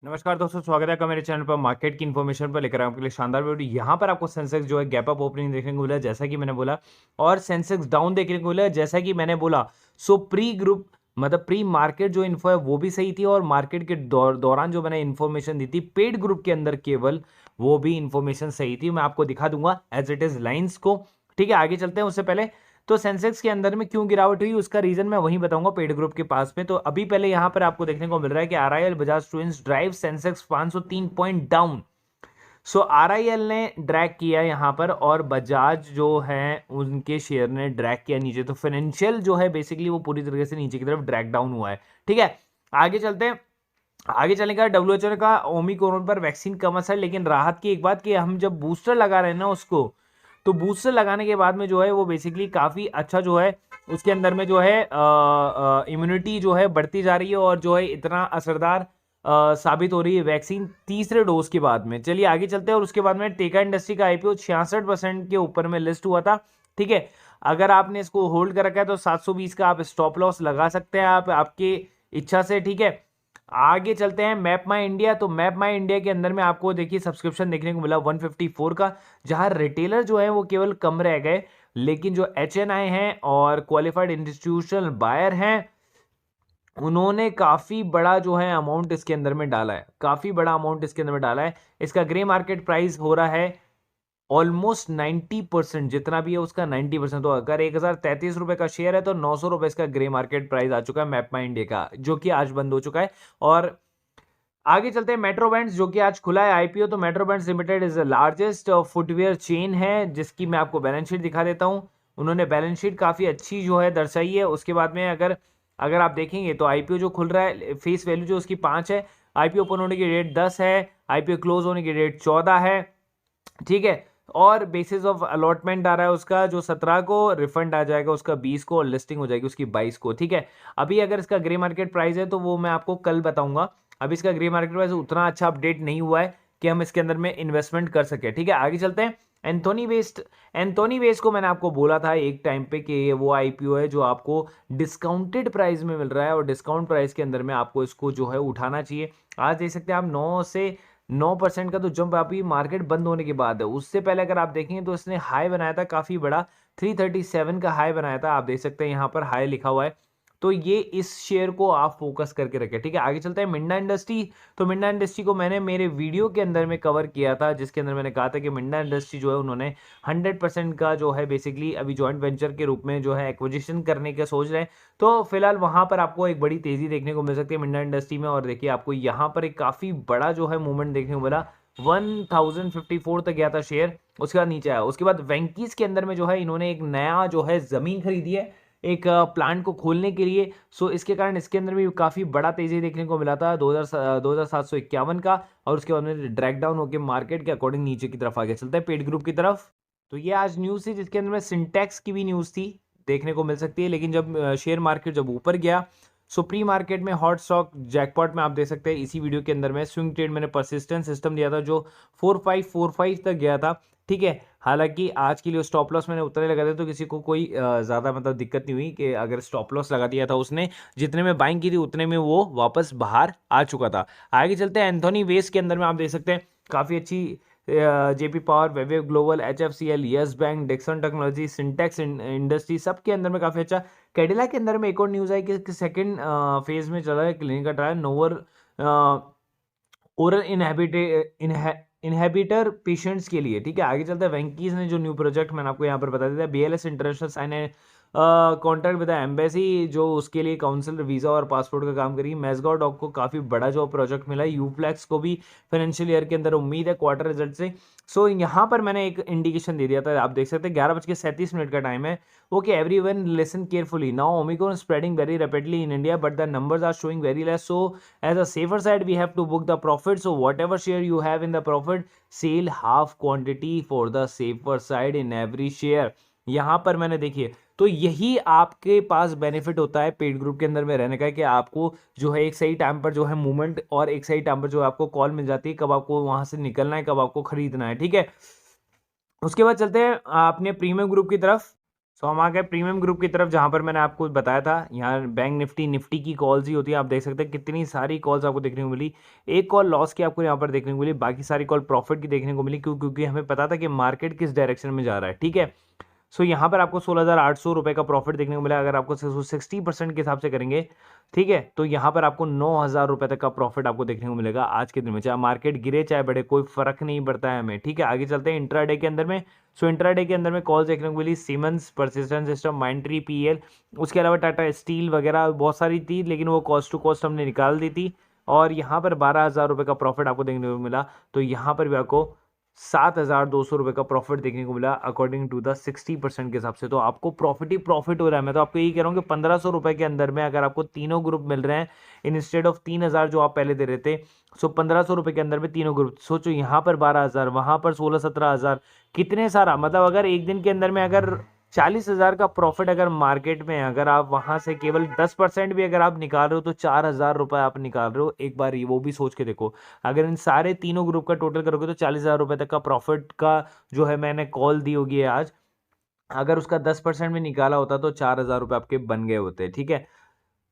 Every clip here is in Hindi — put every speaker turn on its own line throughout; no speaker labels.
नमस्कार दोस्तों, स्वागत है आपका मेरे चैनल पर। मार्केट की इन्फॉर्मेशन पर लेकर आया हूं आपके लिए शानदार वीडियो। यहाँ पर आपको सेंसेक्स जो है गैप अप ओपनिंग देखने को मिला है, जैसा कि मैंने बोला, और सेंसेक्स डाउन देखने को मिला है, जैसा कि मैंने बोला। सो प्री ग्रुप मतलब प्री मार्केट जो इन्फो है वो भी सही थी, और मार्केट के दौरान जो मैंने इन्फॉर्मेशन दी थी पेड ग्रुप के अंदर केवल, वो भी इन्फॉर्मेशन सही थी। मैं आपको दिखा दूंगा एज इट इज लाइन्स को। ठीक है, आगे चलते हैं। उससे पहले तो सेंसेक्स के अंदर में क्यों गिरावट हुई उसका रीजन मैं वहीं बताऊंगा पेड ग्रुप के पास में। तो अभी पहले यहां पर आपको देखने को मिल रहा है कि RIL Bajaj twins drive Sensex 503 point down. So RIL ने ड्रैग किया यहां पर, और बजाज जो है उनके शेयर ने ड्रैग किया नीचे। तो फाइनेंशियल जो है बेसिकली वो पूरी तरीके से नीचे की तरफ ड्रैग डाउन हुआ है। ठीक है, आगे चलते हैं। आगे चलने का डब्ल्यूएचओ का ओमिक्रॉन पर वैक्सीन कम असर, लेकिन राहत की एक बात कि हम जब बूस्टर लगा रहे हैं ना उसको, तो बूस्टर लगाने के बाद में जो है वो बेसिकली काफ़ी अच्छा जो है उसके अंदर में जो है इम्यूनिटी जो है बढ़ती जा रही है, और जो है इतना असरदार साबित हो रही है वैक्सीन तीसरे डोज के बाद में। चलिए आगे चलते हैं। और उसके बाद में टेका इंडस्ट्री का आईपीओ 66% के ऊपर में लिस्ट हुआ था। ठीक है, अगर आपने इसको होल्ड कर रखा है तो 720 का आप स्टॉप लॉस लगा सकते हैं, आप आपकी इच्छा से। ठीक है, आगे चलते हैं। मैप माई इंडिया, तो मैप माई इंडिया के अंदर में आपको देखिए सब्सक्रिप्शन देखने को मिला 154 का, जहां रिटेलर जो है वो केवल कम रह गए, लेकिन जो एचएनआई हैं और क्वालिफाइड इंस्टीट्यूशनल बायर हैं उन्होंने काफी बड़ा जो है अमाउंट इसके अंदर में डाला है, काफी बड़ा अमाउंट इसके अंदर में डाला है। इसका ग्रे मार्केट प्राइस हो रहा है ऑलमोस्ट 90%, जितना भी है उसका 90%। तो अगर 1033 रुपए का शेयर है तो 900 रुपए इसका ग्रे मार्केट प्राइस आ चुका है मैप माई इंडिया का, जो कि आज बंद हो चुका है। और आगे चलते हैं। मेट्रो बैंड्स जो कि आज खुला है आईपीओ। तो metro bands limited is the largest footwear chain है, जिसकी मैं आपको बैलेंस शीट दिखा देता हूं। उन्होंने बैलेंस शीट काफी अच्छी जो है दर्शाई है। उसके बाद में अगर अगर आप देखेंगे तो आईपीओ जो खुल रहा है, फेस वैल्यू जो उसकी 5 है, आईपीओ ओपन होने की डेट 10 है, आईपीओ क्लोज होने की डेट 14 है। ठीक है, और बेसिस ऑफ अलॉटमेंट आ रहा है उसका जो 17 को, रिफंड आ जाएगा उसका 20 को, और लिस्टिंग हो जाएगी उसकी 22 को। ठीक है, अभी अगर इसका ग्रे मार्केट प्राइस है तो वो मैं आपको कल बताऊंगा। अभी इसका ग्रे मार्केट प्राइस उतना अच्छा अपडेट नहीं हुआ है कि हम इसके अंदर में इन्वेस्टमेंट कर सके। ठीक है, आगे चलते हैं। एंथोनी वेस्ट को मैंने आपको बोला था एक टाइम पे कि ये वो आईपीओ है जो आपको डिस्काउंटेड प्राइस में मिल रहा है, और डिस्काउंट प्राइस के अंदर में आपको इसको जो है उठाना चाहिए। आज देख सकते हैं आप 9% का तो जंप अभी मार्केट बंद होने के बाद है। उससे पहले अगर आप देखेंगे तो इसने हाई बनाया था काफी बड़ा, 337 का हाई बनाया था। आप देख सकते हैं यहाँ पर हाई लिखा हुआ है। तो ये इस शेयर को आप फोकस करके रखें। ठीक है, आगे चलते हैं। मिंडा इंडस्ट्री, तो मिंडा इंडस्ट्री को मैंने मेरे वीडियो के अंदर में कवर किया था, जिसके अंदर मैंने कहा था कि मिंडा इंडस्ट्री जो है उन्होंने 100% का जो है बेसिकली अभी जॉइंट वेंचर के रूप में जो है एक्विजिशन करने का सोच रहे हैं। तो फिलहाल वहां पर आपको एक बड़ी तेजी देखने को मिल सकती है मिंडा इंडस्ट्री में। और देखिए आपको यहाँ पर एक काफी बड़ा जो है मूवमेंट देखने को मिला, 1054 तक गया था शेयर, उसके बाद नीचे आया। उसके बाद वेंकीज के अंदर में जो है इन्होंने एक नया जो है जमीन खरीदी है एक प्लांट को खोलने के लिए। सो इसके कारण इसके अंदर भी काफी बड़ा तेजी देखने को मिला था 2751 का, और उसके बाद में ड्रैग डाउन होकर मार्केट के अकॉर्डिंग नीचे की तरफ आ गया। चलता है पेड ग्रुप की तरफ। तो ये आज न्यूज थी जिसके अंदर में सिंटेक्स की भी न्यूज थी, देखने को मिल सकती है। लेकिन जब शेयर मार्केट जब ऊपर गया, सो प्री मार्केट में हॉट स्टॉक जैकपॉट में आप देख सकते हैं इसी वीडियो के अंदर में स्विंग ट्रेड मैंने परसिस्टेंट सिस्टम दिया था जो 4545 तक गया था। ठीक है, हालांकि आज के लिए स्टॉप लॉस मैंने उतने लगा दिया तो किसी को कोई ज़्यादा मतलब दिक्कत नहीं हुई कि अगर स्टॉप लॉस लगा दिया था उसने, जितने में बाइंग की थी उतने में वो वापस बाहर आ चुका था। आगे चलते हैं। एंथोनी वेस्ट के अंदर में आप देख सकते हैं काफ़ी अच्छी JP power, wave global, HFCL, yes bank, Dixon technology, Syntex industry, सब के अंदर में काफ़ी अच्छा। कैडिला के अंदर में एक और न्यूज़ आई कि सेकंड फेज में चल रहा है clinical trial nowhere oral inhibitor patients के लिए। ठीक है, आगे चलते हैं। वेंकीज ने जो न्यू प्रोजेक्ट मैंने आपको यहाँ पर बता दिया था, बीएलएस इंटरनेशनल साइन है कॉन्ट्रैक्ट विद एम्बेसी, जो उसके लिए काउंसिल वीजा और पासपोर्ट का काम करेगी। मैजगाव डॉक को काफी बड़ा जो प्रोजेक्ट मिला है। यूफ्लेक्स को भी फाइनेंशियल ईयर के अंदर उम्मीद है क्वार्टर रिजल्ट से। सो यहाँ पर मैंने एक इंडिकेशन दे दिया था, आप देख सकते हैं 11:37 का टाइम है। Okay everyone listen carefully, now Omicron spreading very rapidly in India but the numbers are showing very less, so as a safer side we have to book the profit, so whatever share you have in the profit sell half quantity for the safer side in every share। यहाँ पर मैंने देखिए, तो यही आपके पास बेनिफिट होता है पेड ग्रुप के अंदर में रहने का, कि आपको जो है एक सही टाइम पर जो है मूवमेंट, और एक सही टाइम पर जो आपको कॉल मिल जाती है कब आपको वहां से निकलना है, कब आपको खरीदना है। ठीक है, उसके बाद चलते हैं अपने प्रीमियम ग्रुप की तरफ। सो हम आ गए प्रीमियम ग्रुप की तरफ, जहां पर मैंने आपको बताया था यहाँ बैंक निफ्टी की कॉल्स ही होती है। आप देख सकते हैं कितनी सारी कॉल्स आपको देखने को मिली। एक कॉल लॉस की आपको यहाँ पर देखने को मिली, बाकी सारी कॉल प्रॉफिट की देखने को मिली। क्यों? क्योंकि हमें पता था कि मार्केट किस डायरेक्शन में जा रहा है। ठीक है, सो यहाँ पर आपको 16,800 रुपये का प्रॉफिट देखने को मिला। अगर आपको 60% के हिसाब से करेंगे, ठीक है, तो यहाँ पर आपको 9,000 रुपये तक का प्रॉफिट आपको देखने को मिलेगा आज के दिन में। चाहे मार्केट गिरे चाहे बढ़े, कोई फर्क नहीं पड़ता है हमें। ठीक है, आगे चलते हैं इंट्राडे के अंदर में। सो इंट्राडे के अंदर में कॉल देखने को मिली Siemens, persistent system, Mindtree, PL, उसके अलावा टाटा स्टील वगैरह बहुत सारी थी, लेकिन वो कॉस्ट टू कॉस्ट हमने निकाल दी थी। और यहाँ पर 12,000 रुपये का प्रॉफिट आपको देखने को मिला। तो यहाँ पर भी आपको 7,200 रुपये का प्रॉफिट देखने को मिला अकॉर्डिंग टू द 60% के हिसाब से। तो आपको प्रॉफिट ही प्रॉफिट हो रहा है। मैं तो आपको यही कह रहा हूँ कि 1,500 रुपये के अंदर में अगर आपको तीनों ग्रुप मिल रहे हैं इंस्टेड ऑफ 3,000 जो आप पहले दे रहे थे, सो 1,500 रुपये के अंदर में तीनों ग्रुप। सोचो यहाँ पर 12,000, वहाँ पर 16-17,000, कितने सारा, मतलब अगर एक दिन के अंदर में अगर 40,000 का प्रॉफिट अगर मार्केट में है, अगर आप वहां से केवल 10% भी अगर आप निकाल रहे हो तो 4,000 रुपये आप निकाल रहे हो। एक बार ये वो भी सोच के देखो, अगर इन सारे तीनों ग्रुप का टोटल करोगे तो 40,000 रुपये तक का प्रॉफिट का जो है मैंने कॉल दी होगी आज, अगर उसका 10% भी निकाला होता तो 4,000 रुपये आपके बन गए होते। ठीक है,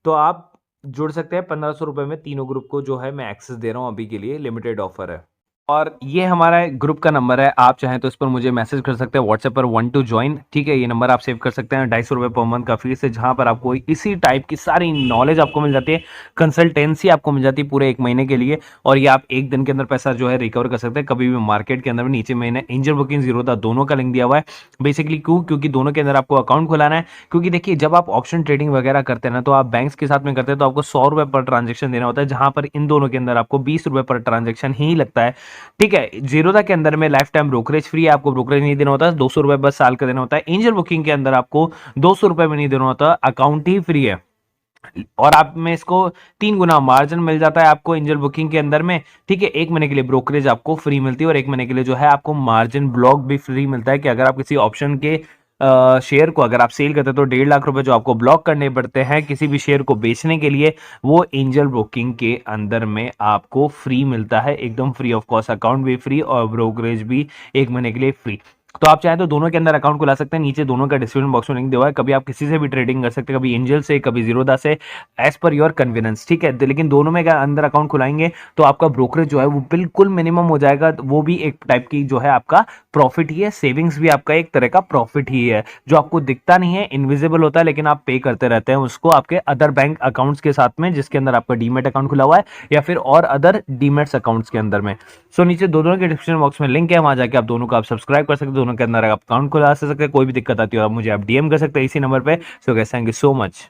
तो आप जुड़ सकते हैं 1,500 रुपये में तीनों ग्रुप को, जो है मैं एक्सेस दे रहा हूँ अभी के लिए, लिमिटेड ऑफर है। और ये हमारा ग्रुप का नंबर है, आप चाहें तो इस पर मुझे मैसेज कर सकते हैं व्हाट्सएप पर 1 to join। ठीक है, ये नंबर आप सेव कर सकते हैं। 250 रुपये पर मंथ का फीस है, जहां पर आपको इसी टाइप की सारी नॉलेज आपको मिल जाती है, कंसल्टेंसी आपको मिल जाती है पूरे 1 महीने के लिए। और ये आप 1 दिन के अंदर पैसा जो है रिकवर कर सकते हैं कभी भी मार्केट के अंदर में। नीचे मैंने एंजल बुकिंग जीरोधा दोनों का लिंक दिया हुआ है। बेसिकली क्यों? क्योंकि दोनों के अंदर आपको अकाउंट खुलाना है। क्योंकि देखिए, जब आप ऑप्शन ट्रेडिंग वगैरह करते हैं ना, तो आप बैंक्स के साथ में करते हैं तो आपको 100 रुपये पर ट्रांजेक्शन देना होता है, जहां पर इन दोनों के अंदर आपको 20 रुपये पर ट्रांजेक्शन ही लगता है। ठीक है, जीरोधा के अंदर में लाइफ टाइम ब्रोकरेज फ्री है, आपको ब्रोकरेज नहीं देना होता, 200 रुपये बस साल का देना होता है। एंजल बुकिंग के अंदर आपको 200 रुपये भी नहीं देना होता, अकाउंट ही फ्री है। और आप में इसको 3 गुना मार्जिन मिल जाता है आपको एंजल बुकिंग के अंदर में। ठीक है, 1 महीने के लिए ब्रोकरेज आपको फ्री मिलती है और 1 महीने के लिए जो है आपको मार्जिन ब्लॉक भी फ्री मिलता है। कि अगर आप किसी ऑप्शन के शेयर को अगर आप सेल करते हैं तो 1.5 लाख रुपए जो आपको ब्लॉक करने पड़ते हैं किसी भी शेयर को बेचने के लिए, वो एंजल ब्रोकिंग के अंदर में आपको फ्री मिलता है, एकदम फ्री ऑफ कॉस्ट। अकाउंट भी फ्री और ब्रोकरेज भी 1 महीने के लिए फ्री। तो आप चाहे तो दोनों के अंदर अकाउंट खुला सकते हैं, नीचे दोनों का डिस्क्रिप्शन बॉक्स में लिंक दिया हुआ है। कभी आप किसी से भी ट्रेडिंग कर सकते हैं, कभी एंजल से, कभी जीरोधा से, एज पर योर कन्वीनियंस। ठीक है, लेकिन दोनों में अंदर अकाउंट खुलाएंगे तो आपका ब्रोकरेज जो है वो बिल्कुल मिनिमम हो जाएगा। वो भी एक टाइप की जो है आपका प्रॉफिट ही है, सेविंग्स भी आपका एक तरह का प्रॉफिट ही है, जो आपको दिखता नहीं है, इनविजिबल होता है, लेकिन आप पे करते रहते हैं उसको आपके अदर बैंक अकाउंट्स के साथ में, जिसके अंदर आपका डीमेट अकाउंट खुला हुआ है या फिर और अदर डीमेट्स अकाउंट्स के अंदर में। सो नीचे दोनों के डिस्क्रिप्शन बॉक्स में लिंक है, वहां जाके आप दोनों को आप सब्सक्राइब कर सकते हैं, दोनों के अंदर आप अकाउंट खुला सकते हैं। कोई भी दिक्कत आती हो आप मुझे आप डीएम कर सकते हैं इसी नंबर पे। So guys, thank you so much.